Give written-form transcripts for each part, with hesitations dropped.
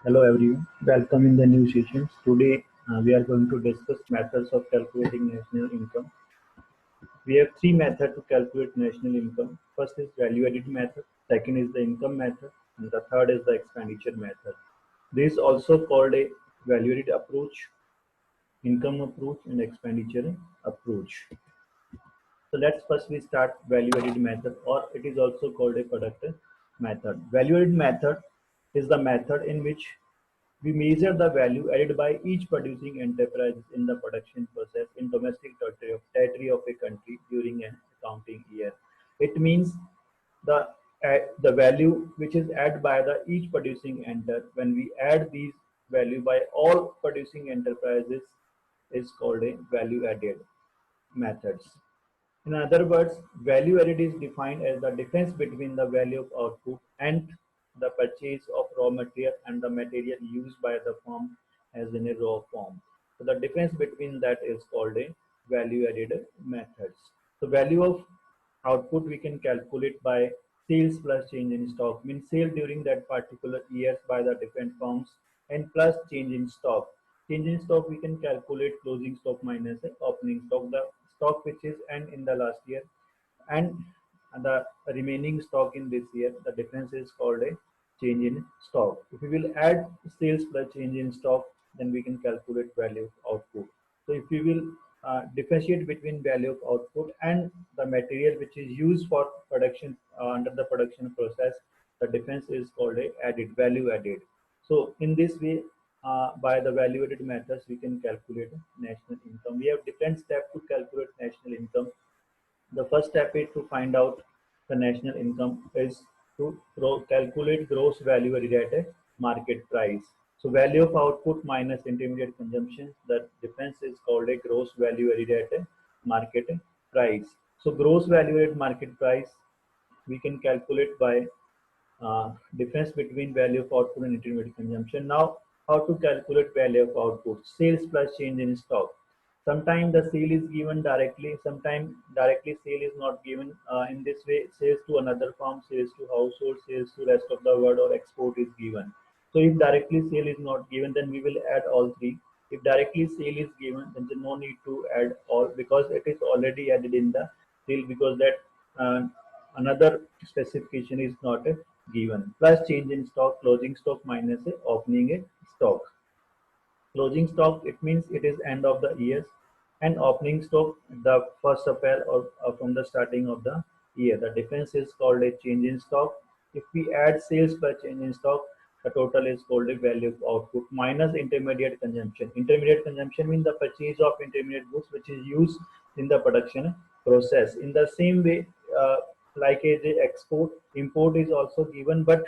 Hello everyone, welcome in the new session. Today we are going to discuss methods of calculating national income. We have three methods to calculate national income. First is value added method, second is the income method, and the third is the expenditure method. This is also called a value added approach, income approach, and expenditure approach. So let's first we start value added method, or it is also called a product method. Value added method is the method in which we measure the value added by each producing enterprise in the production process in domestic territory of a country during an accounting year. It means the value which is added by the each producing enter when we add these value by all producing enterprises is called a value added methods. In other words, value added is defined as the difference between the value of output and the purchase of raw material and the material used by the firm as in a raw form. So the difference between that is called a value added methods. So value of output we can calculate by sales plus change in stock, means sale during that particular years by the different firms, and plus change in stock. Change in stock we can calculate closing stock minus opening stock, the stock which is end in the last year and the remaining stock in this year. The difference is called a change in stock. If we will add sales plus change in stock, then we can calculate value of output. So if we will differentiate between value of output and the material which is used for production under the production process, the difference is called a added value added. So in this way, by the value added methods, we can calculate national income. We have different steps to calculate national income. The first step is to find out the national income is to calculate gross value added at a market price. So value of output minus intermediate consumption, the difference is called a gross value added at a market price. So gross value added market price we can calculate by difference between value of output and intermediate consumption. Now, how to calculate value of output? Sales plus change in stock. Sometimes the sale is given directly, sometimes directly sale is not given. In this way, sales to another firm, sales to household, sales to rest of the world, or export is given. So if directly sale is not given, then we will add all three. If directly sale is given, then there's no need to add all because it is already added in the sale, because that another specification is not given. Plus change in stock, closing stock minus opening stock. Closing stock, it means it is end of the year, and opening stock the first April or from the starting of the year. The difference is called a change in stock. If we add sales per change in stock, the total is called a value of output minus intermediate consumption. Intermediate consumption means the purchase of intermediate goods which is used in the production process. In the same way, like a export, import is also given, but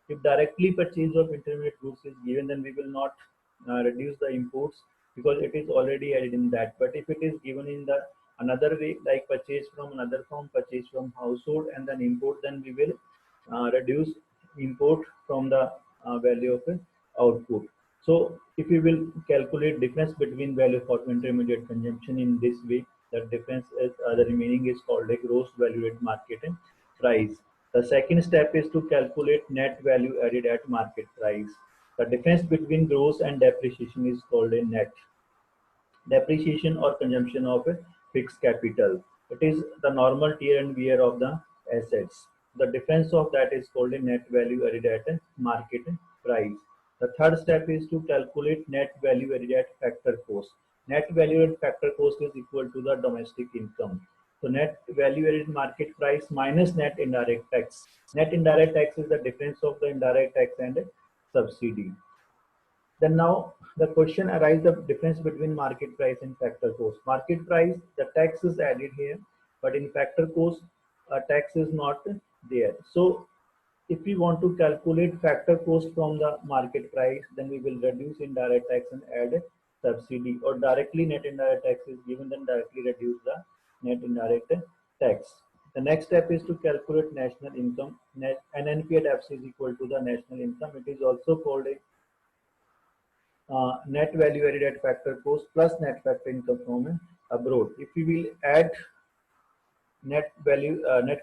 if directly purchase of intermediate goods is given, then we will not reduce the imports because it is already added in that. But if it is given in the another way, like purchase from another firm, purchase from household, and then import, then we will reduce import from the value of output. So if we will calculate difference between value of output and intermediate consumption in this way, the difference is the remaining is called a gross value at market price. The second step is to calculate net value added at market price. The difference between gross and depreciation is called a net. Depreciation or consumption of a fixed capital. It is the normal tear and wear of the assets. The difference of that is called a net value added at a market price. The third step is to calculate net value added at factor cost. Net value added factor cost is equal to the domestic income. So net value added market price minus net indirect tax. Net indirect tax is the difference of the indirect tax and subsidy. Then now the question arises the difference between market price and factor cost. Market price, the tax is added here, but in factor cost, tax is not there. So if we want to calculate factor cost from the market price, then we will reduce indirect tax and add subsidy, or directly net indirect tax is given, then directly reduce the net indirect tax. The next step is to calculate national income. NNP at FC is equal to the national income. It is also called a net value added at factor cost plus net factor income from abroad. If we will add net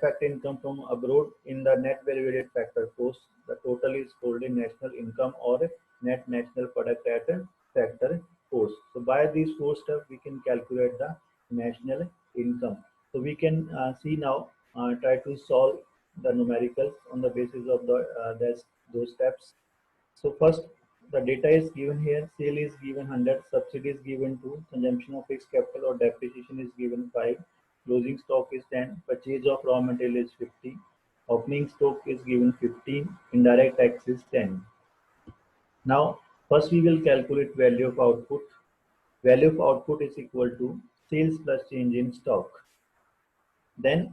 factor income from abroad in the net value added factor cost, the total is called a national income or net national product at a factor cost. So by these four steps we can calculate the national income. So we can see now, try to solve the numericals on the basis of those steps. So first, the data is given here. Sale is given 100, subsidy is given 2, consumption of fixed capital or depreciation is given 5, closing stock is 10, purchase of raw material is 50, opening stock is given 15, indirect tax is 10. Now, first we will calculate value of output. Value of output is equal to sales plus change in stock. Then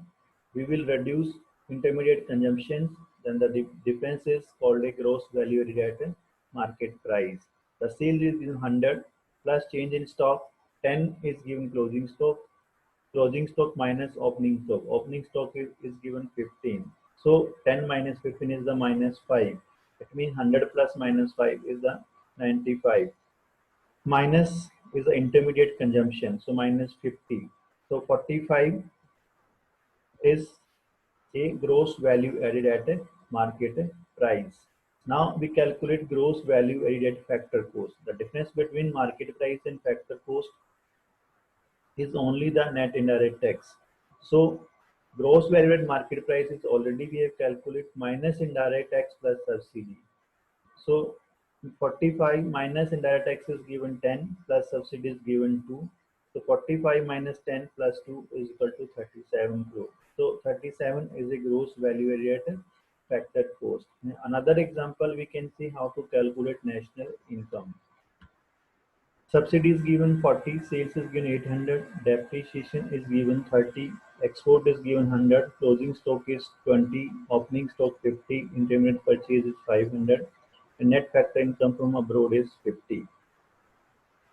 we will reduce intermediate consumptions. Then the difference is called a gross value added at market price. The sale is given 100 plus change in stock. 10 is given closing stock. Closing stock minus opening stock. Opening stock is given 15. So 10 minus 15 is the minus 5. It means 100 plus minus 5 is the 95. Minus is the intermediate consumption. So minus 50. So 45 is a gross value added at a market price. Now we calculate gross value added at factor cost. The difference between market price and factor cost is only the net indirect tax. So gross value at market price is already we have calculated minus indirect tax plus subsidy. So 45 minus indirect tax is given 10 plus subsidy is given 2. So 45 minus 10 plus 2 is equal to 37 crore. So 37 is a gross value added at factor cost. Another example we can see how to calculate national income. Subsidy is given 40, sales is given 800, depreciation is given 30, export is given 100, closing stock is 20, opening stock 50, intermediate purchase is 500, and net factor income from abroad is 50.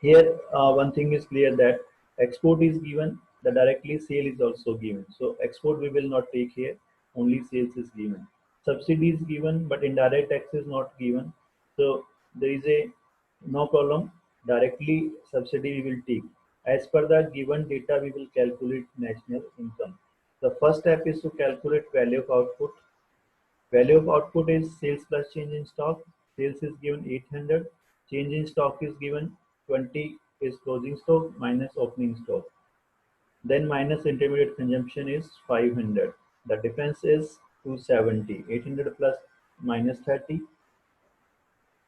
Here, one thing is clear that export is given, the directly sale is also given. So export we will not take here, only sales is given. Subsidy is given, but indirect tax is not given. So there is a no problem. Directly subsidy we will take. As per the given data, we will calculate national income. The first step is to calculate value of output. Value of output is sales plus change in stock. Sales is given 800. Change in stock is given 20 is closing stock minus opening stock. Then minus intermediate consumption is 500. The difference is 270. 800 plus minus 30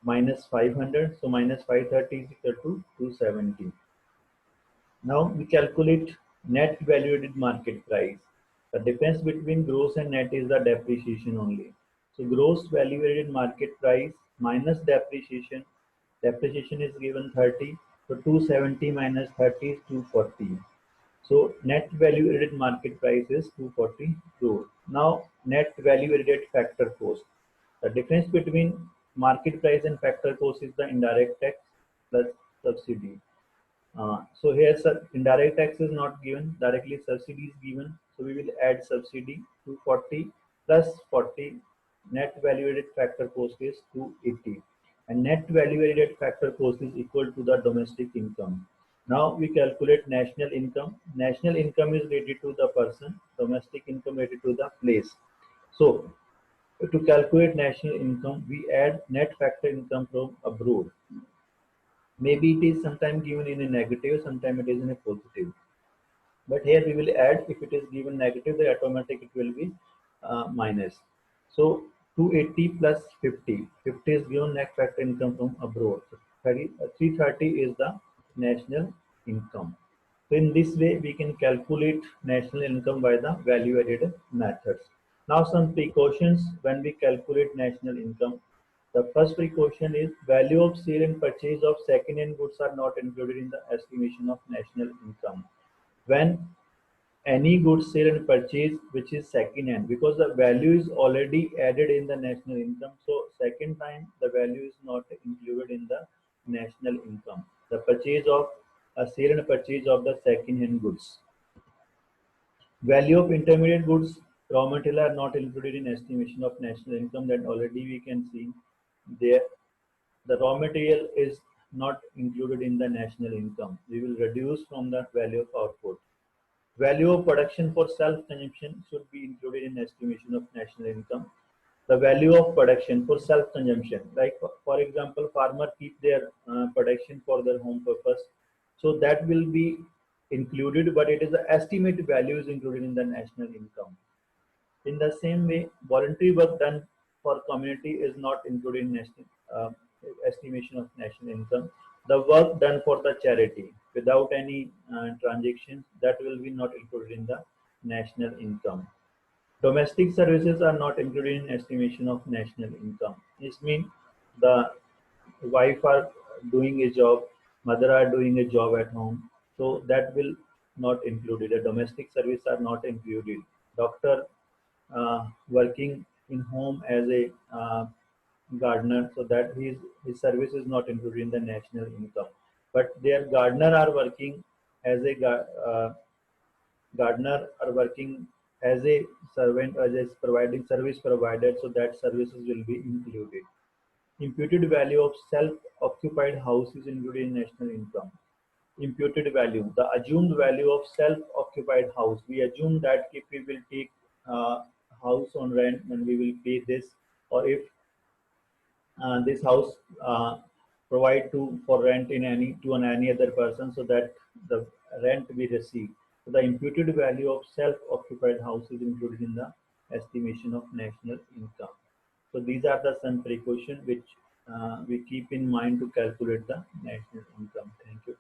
minus 500. So minus 530 is equal to 270. Now we calculate net value added market price. The difference between gross and net is the depreciation only. So gross value added market price minus depreciation. Depreciation is given 30. So 270 minus 30 is 240. So net value added market price is 240 crore. Now net value added factor cost. The difference between market price and factor cost is the indirect tax plus subsidy. So here indirect tax is not given, directly subsidy is given. So we will add subsidy 240 plus 40. Net value added factor cost is 280. And net value added factor cost is equal to the domestic income. Now we calculate national income. National income is related to the person, domestic income related to the place. So to calculate national income, we add net factor income from abroad. Maybe it is sometime given in a negative, sometime it is in a positive. But here we will add, if it is given negative, the automatic it will be minus. So 280 plus 50. 50 is given net factor income from abroad. So 330 is the national income. So in this way, we can calculate national income by the value added methods. Now some precautions when we calculate national income. The first precaution is value of sale and purchase of second-hand goods are not included in the estimation of national income. When any goods sale and purchase which is second-hand, because the value is already added in the national income, so second time the value is not included in the national income. The purchase of a sale and purchase of the second-hand goods. Value of intermediate goods, raw material are not included in estimation of national income, that already we can see there. The raw material is not included in the national income. We will reduce from the value of output. Value of production for self-consumption should be included in estimation of national income. The value of production for self-consumption, like for example, farmer keep their production for their home purpose, so that will be included, but it is the estimated value is included in the national income. In the same way, voluntary work done for community is not included in national estimation of national income. The work done for the charity without any transactions, that will be not included in the national income. Domestic services are not included in estimation of national income. This means the wife are doing a job, mother are doing a job at home, so that will not included. The domestic service are not included. Doctor working in home as a gardener, so that his service is not included in the national income. But their gardener are working as a gardener are working as a servant, as a providing service provided, so that services will be included. Imputed value of self-occupied house is included in national income. Imputed value, the assumed value of self-occupied house. We assume that if we will take house on rent and we will pay this, or if this house provide to for rent in any to an any other person, so that the rent we receive. So the imputed value of self-occupied house is included in the estimation of national income. So these are the some precautions which we keep in mind to calculate the national income. Thank you.